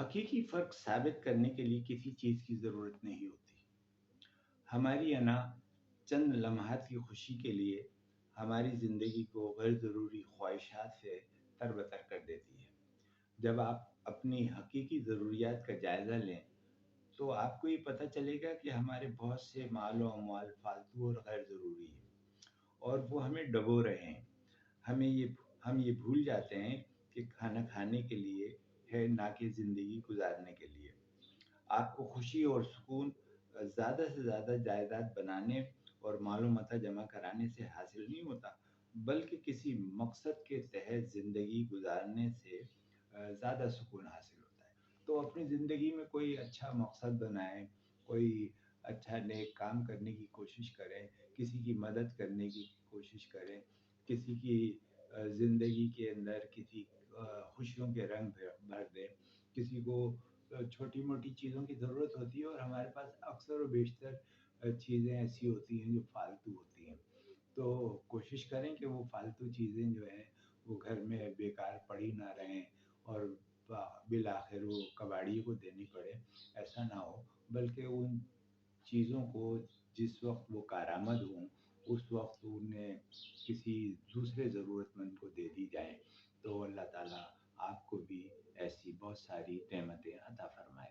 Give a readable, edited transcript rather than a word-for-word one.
حقیقی فرق ثابت کرنے کے لیے کسی چیز کی ضرورت نہیں ہوتی۔ ہماری انا چند لمحات کی خوشی کے لیے ہماری زندگی کو غیر ضروری خواہشات سے تربتر کر دیتی ہے۔ جب آپ اپنی حقیقی ضروریات کا جائزہ لیں تو آپ کو یہ پتہ چلے گا کہ ہمارے بہت سے مال و اموال فالتو اور غیر ضروری ہیں اور وہ ہمیں ڈبو رہے ہیں۔ ہم یہ بھول جاتے ہیں کہ کھانا کھانے کے لیے ہے، نہ کہ زندگی گزارنے کے لیے۔ آپ کو خوشی اور سکون زیادہ سے زیادہ جائیداد بنانے اور مال و متاع جمع کرانے سے حاصل نہیں ہوتا، بلکہ کسی مقصد کے تحت زندگی گزارنے سے زیادہ سکون حاصل ہوتا ہے۔ تو اپنی زندگی میں کوئی اچھا مقصد بنائیں، کوئی اچھا نیک کام کرنے کی کوشش کریں، کسی کی مدد کرنے کی کوشش کریں، کسی کی زندگی کے اندر کسی خوشیوں کے رنگ بھر دیں۔ کسی کو چھوٹی موٹی چیزوں کی ضرورت ہوتی ہے اور ہمارے پاس اکثر و بیشتر چیزیں ایسی ہوتی ہیں جو فالتو ہوتی ہیں، تو کوشش کریں کہ وہ فالتو چیزیں جو ہیں وہ گھر میں بیکار پڑی نہ رہیں اور بالآخر وہ کباڑی کو دینی پڑے، ایسا نہ ہو، بلکہ ان چیزوں کو جس وقت وہ کارآمد ہوں اس وقت انہیں کسی دوسرے ضرورت مند کو دے دی جائیں، تو اللہ تعالیٰ آپ کو بھی ایسی بہت ساری نعمتیں عطا فرمائے۔